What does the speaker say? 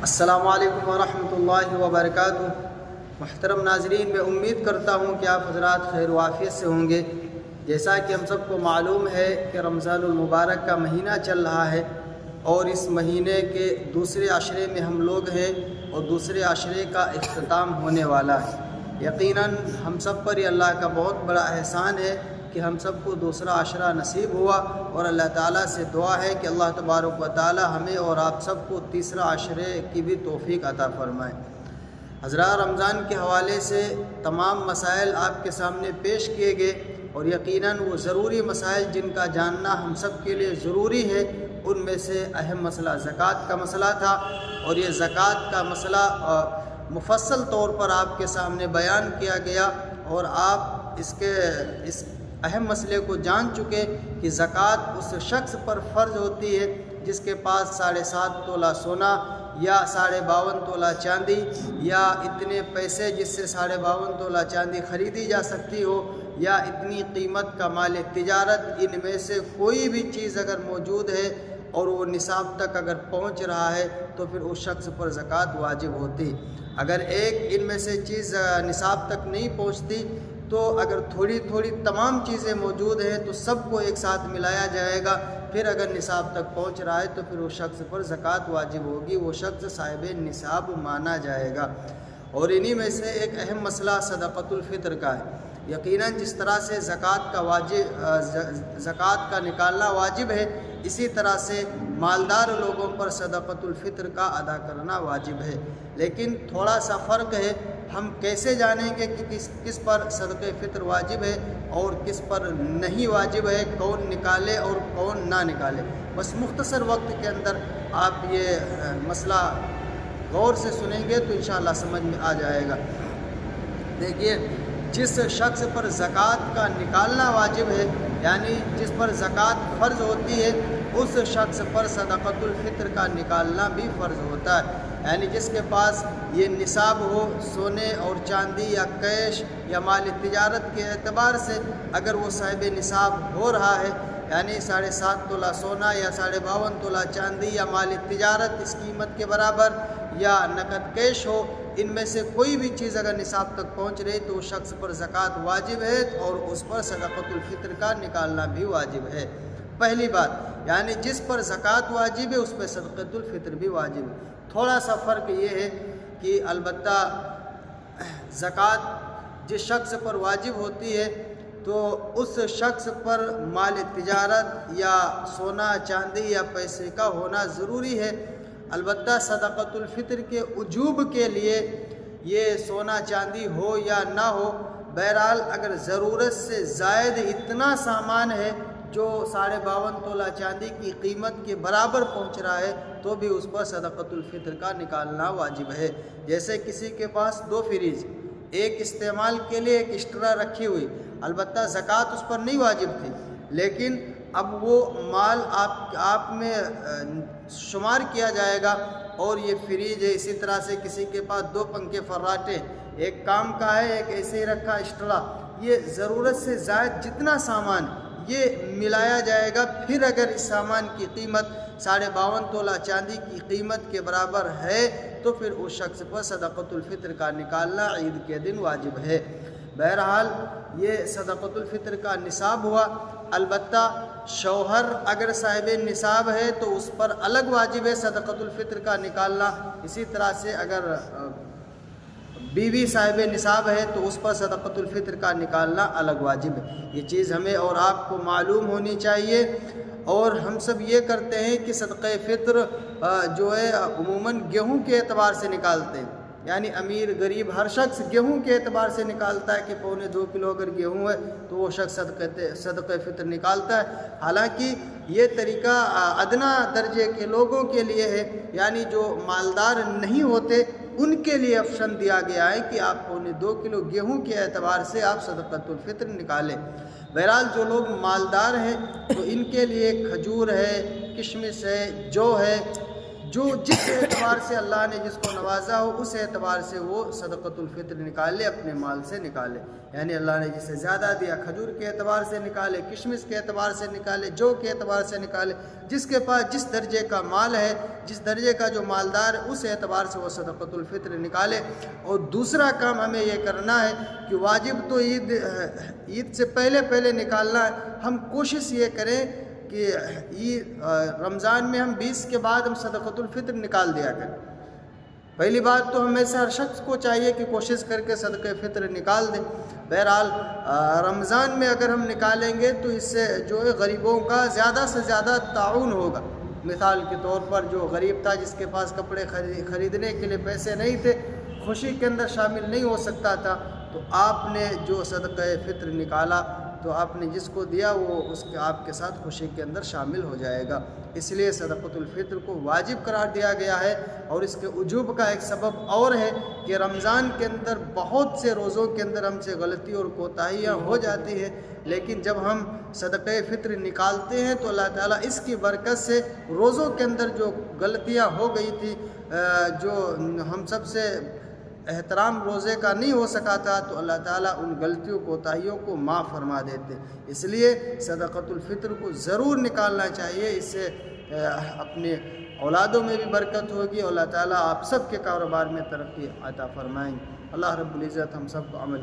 السلام علیکم ورحمۃ اللہ وبرکاتہ۔ محترم ناظرین، میں امید کرتا ہوں کہ آپ حضرات خیر و عافیت سے ہوں گے۔ جیسا کہ ہم سب کو معلوم ہے کہ رمضان المبارک کا مہینہ چل رہا ہے اور اس مہینے کے دوسرے عشرے میں ہم لوگ ہیں اور دوسرے عشرے کا اختتام ہونے والا ہے۔ یقیناً ہم سب پر یہ اللہ کا بہت بڑا احسان ہے کہ ہم سب کو دوسرا عشرہ نصیب ہوا، اور اللہ تعالیٰ سے دعا ہے کہ اللہ تبارک و تعالیٰ ہمیں اور آپ سب کو تیسرا عشرے کی بھی توفیق عطا فرمائے۔ حضرات، رمضان کے حوالے سے تمام مسائل آپ کے سامنے پیش کیے گئے، اور یقیناً وہ ضروری مسائل جن کا جاننا ہم سب کے لیے ضروری ہے، ان میں سے اہم مسئلہ زکوٰۃ کا مسئلہ تھا، اور یہ زکوٰۃ کا مسئلہ مفصل طور پر آپ کے سامنے بیان کیا گیا، اور آپ اس اہم مسئلے کو جان چکے کہ زکوٰۃ اس شخص پر فرض ہوتی ہے جس کے پاس 7.5 تولہ سونا یا 52.5 تولہ چاندی یا اتنے پیسے جس سے 52.5 تولہ چاندی خریدی جا سکتی ہو، یا اتنی قیمت کا مال تجارت، ان میں سے کوئی بھی چیز اگر موجود ہے اور وہ نصاب تک اگر پہنچ رہا ہے تو پھر اس شخص پر زکوٰۃ واجب ہوتی۔ اگر ایک ان میں سے چیز نصاب تک نہیں پہنچتی تو اگر تھوڑی تھوڑی تمام چیزیں موجود ہیں تو سب کو ایک ساتھ ملایا جائے گا، پھر اگر نصاب تک پہنچ رہا ہے تو پھر اس شخص پر زکوٰۃ واجب ہوگی، وہ شخص صاحب نصاب مانا جائے گا۔ اور انہی میں سے ایک اہم مسئلہ صدقۃ الفطر کا ہے۔ یقیناً جس طرح سے زکوٰۃ کا نکالنا واجب ہے، اسی طرح سے مالدار لوگوں پر صدقۃ الفطر کا ادا کرنا واجب ہے، لیکن تھوڑا سا فرق ہے۔ ہم کیسے جانیں گے کہ کس پر صدقہ فطر واجب ہے اور کس پر نہیں واجب ہے، کون نکالے اور کون نہ نکالے؟ بس مختصر وقت کے اندر آپ یہ مسئلہ غور سے سنیں گے تو انشاءاللہ سمجھ میں آ جائے گا۔ دیکھیے، جس شخص پر زکوٰۃ کا نکالنا واجب ہے، یعنی جس پر زکوٰۃ فرض ہوتی ہے، اس شخص پر صدقۃ الفطر کا نکالنا بھی فرض ہوتا ہے۔ یعنی جس کے پاس یہ نصاب ہو، سونے اور چاندی یا کیش یا مال تجارت کے اعتبار سے اگر وہ صاحب نصاب ہو رہا ہے، یعنی 7.5 تولہ سونا یا 52.5 تولہ چاندی یا مال تجارت اس قیمت کے برابر یا نقد کیش ہو، ان میں سے کوئی بھی چیز اگر نصاب تک پہنچ رہی تو اس شخص پر زکوٰۃ واجب ہے اور اس پر صدقۃ الفطر کا نکالنا بھی واجب ہے۔ پہلی بات، یعنی جس پر زکوٰۃ واجب ہے اس پہ صدقۃ الفطر بھی واجب ہے۔ تھوڑا سا فرق یہ ہے کہ البتہ زکوٰۃ جس شخص پر واجب ہوتی ہے تو اس شخص پر مال تجارت یا سونا چاندی یا پیسے کا ہونا ضروری ہے۔ البتہ صدقۃ الفطر کے وجوب کے لیے یہ سونا چاندی ہو یا نہ ہو، بہرحال اگر ضرورت سے زائد اتنا سامان ہے جو 52.5 تولہ چاندی کی قیمت کے برابر پہنچ رہا ہے تو بھی اس پر صدقۃ الفطر کا نکالنا واجب ہے۔ جیسے کسی کے پاس 2 فریج، ایک استعمال کے لیے ایک ایکسٹرا رکھی ہوئی، البتہ زکوٰۃ اس پر نہیں واجب تھی، لیکن اب وہ مال آپ میں شمار کیا جائے گا اور یہ فریج ہے۔ اسی طرح سے کسی کے پاس 2 پنکھے فراٹے، ایک کام کا ہے ایک ایسے ہی رکھا ایکسٹرا، یہ ضرورت سے زائد جتنا سامان یہ ملایا جائے گا، پھر اگر اس سامان کی قیمت 52.5 تولہ چاندی کی قیمت کے برابر ہے تو پھر اس شخص پر صدقۃ الفطر کا نکالنا عید کے دن واجب ہے۔ بہرحال یہ صدقۃ الفطر کا نصاب ہوا۔ البتہ شوہر اگر صاحب نصاب ہے تو اس پر الگ واجب ہے صدقۃ الفطر کا نکالنا، اسی طرح سے اگر بیوی صاحب نصاب ہے تو اس پر صدقۃ الفطر کا نکالنا الگ واجب ہے۔ یہ چیز ہمیں اور آپ کو معلوم ہونی چاہیے۔ اور ہم سب یہ کرتے ہیں کہ صدقہ فطر جو ہے عموماً گیہوں کے اعتبار سے نکالتے ہیں، یعنی امیر غریب ہر شخص گیہوں کے اعتبار سے نکالتا ہے کہ 2.25 کلو اگر گیہوں ہے تو وہ شخص صدقہ فطر نکالتا ہے۔ حالانکہ یہ طریقہ ادنا درجے کے لوگوں کے لیے ہے، یعنی جو مالدار نہیں ہوتے ان کے لیے آپشن دیا گیا ہے کہ آپ 2.25 کلو گیہوں کے اعتبار سے آپ صدقۃ الفطر نکالیں۔ بہرحال جو لوگ مالدار ہیں تو ان کے لیے کھجور ہے، کشمش ہے، جو ہے، جو جس اعتبار سے اللہ نے جس کو نوازا ہو اس اعتبار سے وہ صدقۃ الفطر نکالے، اپنے مال سے نکالے۔ یعنی اللہ نے جسے زیادہ دیا، کھجور کے اعتبار سے نکالے، کشمش کے اعتبار سے نکالے، جو کے اعتبار سے نکالے، جس کے پاس جس درجے کا مال ہے، جس درجے کا جو مالدار ہے اس اعتبار سے وہ صدقۃ الفطر نکالے۔ اور دوسرا کام ہمیں یہ کرنا ہے کہ واجب تو عید سے پہلے نکالنا ہے۔ ہم کوشش یہ کریں کہ رمضان میں ہم 20 کے بعد ہم صدقۃ الفطر نکال دیا کریں۔ پہلی بات تو ہمیں سے ہر شخص کو چاہیے کہ کوشش کر کے صدقہ فطر نکال دیں۔ بہرحال رمضان میں اگر ہم نکالیں گے تو اس سے جو ہے غریبوں کا زیادہ سے زیادہ تعاون ہوگا۔ مثال کے طور پر جو غریب تھا، جس کے پاس کپڑے خریدنے کے لیے پیسے نہیں تھے، خوشی کے اندر شامل نہیں ہو سکتا تھا، تو آپ نے جو صدقہ فطر نکالا تو آپ نے جس کو دیا وہ اس کے آپ کے ساتھ خوشی کے اندر شامل ہو جائے گا۔ اس لیے صدقۃ الفطر کو واجب قرار دیا گیا ہے۔ اور اس کے وجوب کا ایک سبب اور ہے کہ رمضان کے اندر بہت سے روزوں کے اندر ہم سے غلطی اور کوتاہیاں ہو جاتی ہیں، لیکن جب ہم صدقہ فطر نکالتے ہیں تو اللہ تعالیٰ اس کی برکت سے روزوں کے اندر جو غلطیاں ہو گئی تھی، جو ہم سب سے احترام روزے کا نہیں ہو سکا تھا، تو اللہ تعالیٰ ان غلطیوں کوتاہیوں کو معاف فرما دیتے۔ اس لیے صدقۃ الفطر کو ضرور نکالنا چاہیے، اس سے اپنے اولادوں میں بھی برکت ہوگی، اور اللہ تعالیٰ آپ سب کے کاروبار میں ترقی عطا فرمائیں۔ اللہ رب العزت ہم سب کو عمل